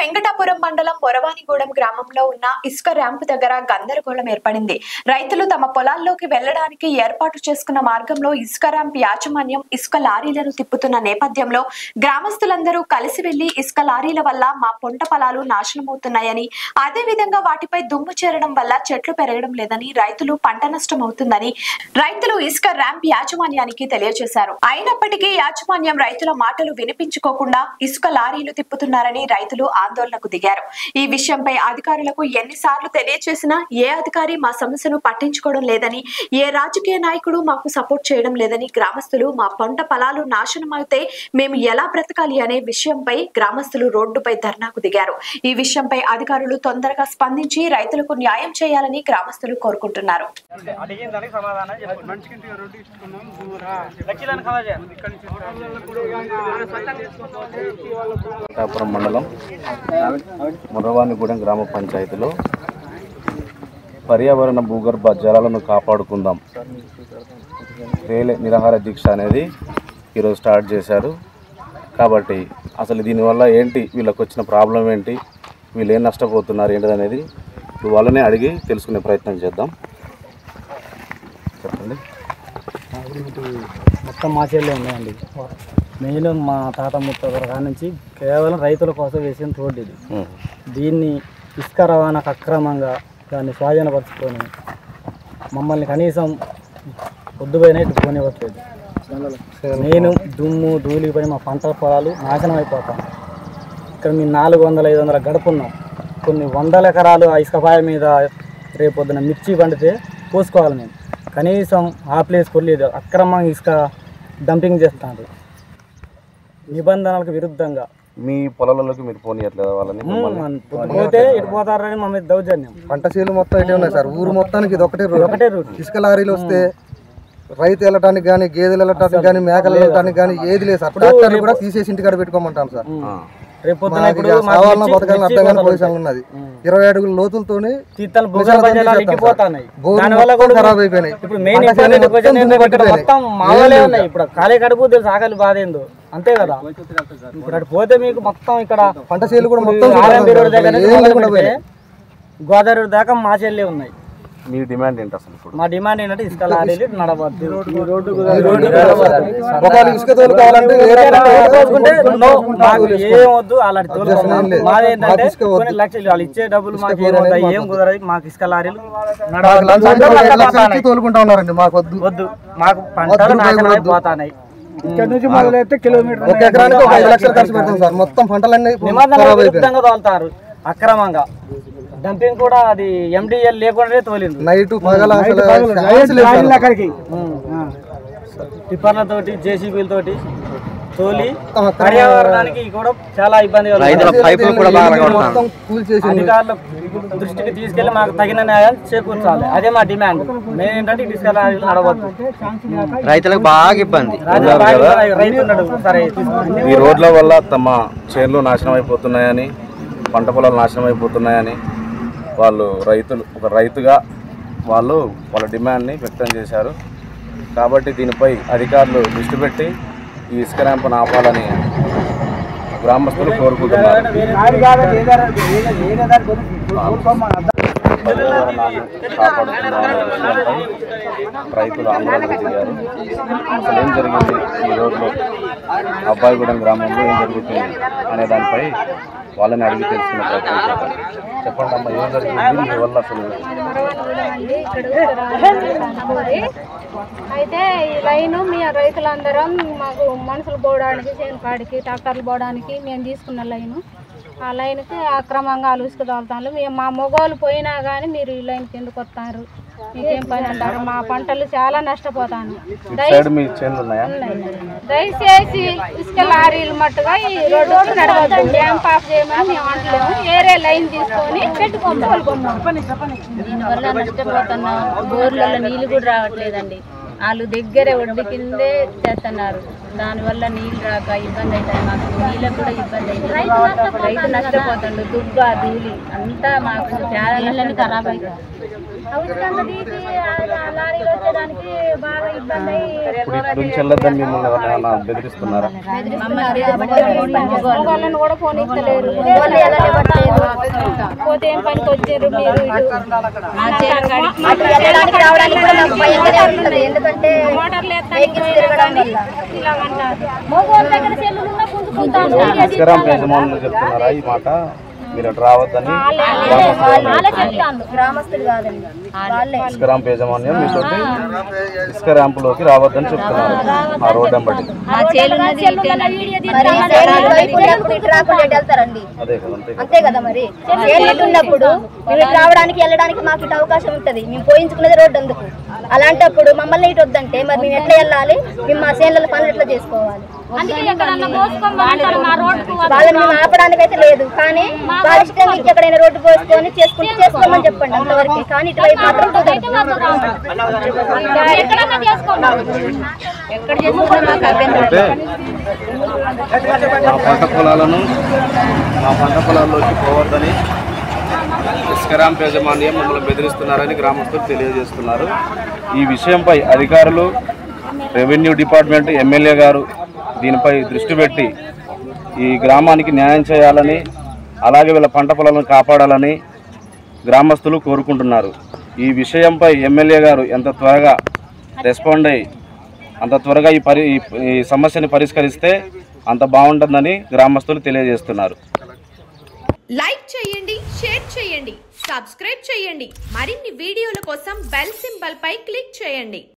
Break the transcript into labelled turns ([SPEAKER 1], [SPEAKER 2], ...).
[SPEAKER 1] వెంకటాపురం మండలం మొరవానిగూడెం గ్రామంలో ఉన్న ఇసుక ర్యాంపు దగ్గర గందరగోళం ఏర్పడింది. రైతులు తమ పొలాల్లోకి వెళ్లడానికి ఏర్పాటు చేసుకున్న మార్గంలో ఇసుక ర్యాంప్ యాజమాన్యం ఇసుక లారీలను తిప్పుతున్న నేపథ్యంలో గ్రామస్తులందరూ కలిసి వెళ్లి ఇసుక లారీల వల్ల మా పంట పొలాలు నాశనమవుతున్నాయని, అదేవిధంగా వాటిపై దుమ్ము చేరడం వల్ల చెట్లు పెరగడం లేదని, రైతులు పంట నష్టం అవుతుందని రైతులు ఇసుక ర్యాంప్ యాజమాన్యానికి తెలియజేశారు. అయినప్పటికీ యాజమాన్యం రైతుల మాటలు వినిపించుకోకుండా ఇసుక లారీలు తిప్పుతున్నారని రైతులు ఆందోళనకు దిగారు. ఈ విషయంపై అధికారులకు ఎన్నిసార్లు తెలియజేసినా ఏ అధికారి మా సమస్యను పట్టించుకోవడం లేదని, ఏ రాజకీయ నాయకుడు మాకు సపోర్ట్ చేయడం లేదని గ్రామస్తులు మా పంట పొలాలు నాశనమైతే మేము ఎలా బ్రతకాలి అనే విషయంపై గ్రామస్తులు రోడ్డుపై ధర్నాకు దిగారు. ఈ విషయంపై అధికారులు తొందరగా స్పందించి రైతులకు న్యాయం చేయాలని గ్రామస్తులు కోరుకుంటున్నారు.
[SPEAKER 2] వెంకటాపురం మండలం మొరవానిగూడెం గ్రామ పంచాయతీలో పర్యావరణ భూగర్భ జలాలను కాపాడుకుందాం రేలే నిరాహార దీక్ష అనేది ఈరోజు స్టార్ట్ చేశారు. కాబట్టి అసలు దీనివల్ల ఏంటి, వీళ్ళకి వచ్చిన ప్రాబ్లం ఏంటి, వీళ్ళు ఏం నష్టపోతున్నారు ఏంటిదనేది ఇప్పుడు వాళ్ళనే అడిగి తెలుసుకునే ప్రయత్నం చేద్దాం. చెప్పండి.
[SPEAKER 3] మొత్తం మా చేతిలో ఉన్నాయండి. మెయిన్ మా తాత ముత్తాతల కాడ నుంచి కేవలం రైతుల కోసం వేసిన రోడ్డు ఇది. దీన్ని ఇసుక రవాణాకు అక్రమంగా దాన్ని స్వాధీనపరుచుకొని మమ్మల్ని కనీసం పొద్దుపోయినా ఇటు పోనివ్వట్లేదు. నేను దుమ్ము ధూళిపై మా పంట పొలాలు నాశనం అయిపోతాను. ఇక్కడ మేము 400-500 గడుపున్నాం. కొన్ని వందల ఎకరాలు ఆ ఇసుక పాయ మీద రేపొద్దున మిర్చి పండితే పోసుకోవాలి. మేము కనీసం ఆ ప్లేస్ కొలేదు. అక్రమంగా ఇసుక డంపింగ్ చేస్తున్నారు నిబంధనలకు విరుద్ధంగా.
[SPEAKER 2] మీ పొలాలలోకి మీరు పోనీయట్లేదు వాళ్ళని?
[SPEAKER 3] పోతే ఇటు పోతారని మా మీద దౌర్జన్యం.
[SPEAKER 4] పంట చేలు మొత్తం ఇటే ఉన్నాయి సార్. ఊరు మొత్తానికి ఇది ఒకటే రూట్. ఇసుక లారీలు వస్తే రైతు వెళ్ళటానికి కానీ, గేదెలు వెళ్ళటానికి కానీ, మేకలు వెళ్ళటానికి కానీ ఏది లేదు సార్. ట్రాక్టర్లు కూడా తీసేసి ఇంటికాడ పెట్టుకోమంటాం సార్. రేపు బతకాలని అర్థం కాని పొజిషన్ ఉన్నది. 20 అడుగుల లోతులతోనే ఖరాబ్ అయిపోయినాయి.
[SPEAKER 3] ఇప్పుడు ఖాళీ కడుపు తెలుసు ఆకలి బాధ ఏందో, అంతే కదా. ఇప్పుడు అటు పోతే మీకు మొత్తం ఇక్కడ
[SPEAKER 4] పంట చేలు కూడా మొత్తం
[SPEAKER 3] గోదావరి దాకా మా చేలే ఉన్నాయి.
[SPEAKER 2] మీ డిమాండ్ ఏంటి అసలు? ఇప్పుడు
[SPEAKER 3] మా డిమాండ్ ఏంటంటే ఇసుక లారీలు నడవద్దు. ఏమొద్దు అలాంటి లక్షలు వాళ్ళు ఇచ్చే డబ్బులు మాకు ఏం కుదరదు. మాకు ఇసుక లారీలు వద్దు. మాకు పంటలు నాశనం అయిపోతాయి. ఇక్కడ నుంచి మొదలైతే కిలోమీటర్
[SPEAKER 4] మొత్తం పంటలన్నీ
[SPEAKER 3] నిబంధనలకు విరుద్ధంగా తోలుతారు అక్రమంగా. డంపింగ్ కూడా అది MDL లేకుండా తోలింది.
[SPEAKER 4] నైట్
[SPEAKER 3] టిప్పర్లతోటి JCBలతోటి తోలి పర్యావరణానికి కూడా చాలా ఇబ్బంది. అధికారుల దృష్టికి తీసుకెళ్లి మాకు తగిన న్యాయం చేకూర్చాలి. అదే మా డిమాండ్. మేము ఏంటంటే ఇసుక లారీలు నడవద్దు.
[SPEAKER 5] రైతులకు బాగా ఇబ్బంది.
[SPEAKER 3] రైతు సరే
[SPEAKER 2] ఈ రోడ్ల వల్ల తమ చేనులు నాశనం అయిపోతున్నాయని, పంట పొలాలు నాశనం అయిపోతున్నాయని వాళ్ళు ఒక రైతుగా వాళ్ళ డిమాండ్ని వ్యక్తం చేశారు. కాబట్టి దీనిపై అధికారులు దృష్టి పెట్టి ఈ ఇసుక ర్యాంపును ఆపాలని గ్రామస్తులు కోరుకుంటున్నారు. రైతులు ఆందోళనకు దిగారు. అసలు ఏం జరిగింది ఈ రోడ్లో, అబ్బాయిగూడెం గ్రామంలో ఏం జరుగుతుంది అనే దానిపై వాళ్ళని అడిగి తెలుసుకున్న ప్రయత్నం చేద్దాం. చెప్పండి అమ్మ, ఏం జరిగింది మీ వల్ల అసలు?
[SPEAKER 6] అయితే ఈ లైను మీ రైతులందరం మాకు మనుషులు పోవడానికి, చేను కాడికి ట్రాక్టర్లు పోవడానికి మేము తీసుకున్న లైను. ఆ లైన్కి అక్రమంగా ఇసుక తోలుతాను. మేము మా మొగోళ్ళు పోయినా కానీ మీరు ఈ లైన్కి ఎందుకు వస్తారు, మీకేం పని అంటారు? మా పంటలు చాలా నష్టపోతాను. దయచేసి ఇసుక లారీలు మట్టుగా ఈ రోడ్డు నడవద్దు. డ్యాంప్ ఆఫ్ చేయమని మేము అంటలేము. వేరే లైన్ తీసుకొని పెట్టుకుంటాం.
[SPEAKER 7] దీనివల్ల నష్టపోతున్నాం. బోర్లలో నీళ్ళు కూడా రావట్లేదండి. వాళ్ళు దగ్గరే ఒడ్డు కిందే చేస్తున్నారు. దానివల్ల నీళ్ళు రాక ఇబ్బంది అవుతాయి. మాకు నీళ్ళకు కూడా ఇబ్బంది అవుతుంది. రైతు నష్టపోతుండు. దుబ్బ ధూళి అంతా మాకు చాలా నీళ్ళని ఖరాబ్ అవుతుంది. లారీలు వచ్చేదానికి బాగా ఇబ్బంది అయ్యి
[SPEAKER 2] బెదిరిస్తున్నారా?
[SPEAKER 6] మగవాళ్ళని కూడా ఫోన్ ఇస్తలేరు. పోతే ఏం పనికి వచ్చారు మీరు? మగవాళ్ళ దగ్గర సెల్లులు ఉన్నా పుంజుకుంటారు.
[SPEAKER 2] చెప్తున్నారా ఈ మాట? మీరు అటు రావద్దని
[SPEAKER 6] గ్రామస్తులు కాదండి,
[SPEAKER 2] ఇసుక ర్యాంప్ యాజమాన్యం మీతోటి ఇసుక ర్యాంపులోకి రావద్దని చెప్తున్నారు. ఆ రోడ్ వెంబడి
[SPEAKER 6] వెళ్తారండి.
[SPEAKER 2] అదే కదా,
[SPEAKER 6] అంతే కదా. మరి ఉన్నప్పుడు మేము రావడానికి వెళ్ళడానికి మాకు ఇటు అవకాశం ఉంటది. మేము పోయించుకునేది రోడ్డు అందుకు. అలాంటప్పుడు మమ్మల్ని ఇటు వద్దంటే మరి మేము ఎట్లా వెళ్ళాలి? మేము మా చేనుల పనులు ఎట్లా చేసుకోవాలి? వాళ్ళని మేము ఆపడానికి అయితే లేదు, కానీ వాళ్ళ ఇష్టం మీకు ఎక్కడైనా రోడ్డు పోసుకొని చేసుకోమని చెప్పండి అంతవరకు. కానీ ఇటువైపు మాత్రం
[SPEAKER 2] మా పంట పొలాల్లోకి పోవద్దని ఇసుక ర్యాంప్ యాజమాన్యం మమ్మల్ని బెదిరిస్తున్నారని గ్రామస్తులు తెలియజేస్తున్నారు. ఈ విషయంపై అధికారులు, రెవెన్యూ డిపార్ట్మెంట్, ఎమ్మెల్యే గారు దీనిపై దృష్టి పెట్టి ఈ గ్రామానికి న్యాయం చేయాలని, అలాగే వీళ్ళ పంట పొలాలను కాపాడాలని గ్రామస్తులు కోరుకుంటున్నారు. ఈ విషయంపై ఎమ్మెల్యే గారు ఎంత త్వరగా రెస్పాండ్ అయ్యి అంత త్వరగా ఈ సమస్యని పరిష్కరిస్తే అంత బాగుంటుందని గ్రామస్తులు తెలియజేస్తున్నారు.
[SPEAKER 8] లైక్ చేయండి, షేర్ చేయండి, సబ్స్క్రైబ్ చేయండి. మరిన్ని వీడియోల కోసం బెల్ సింబల్ పై క్లిక్ చేయండి.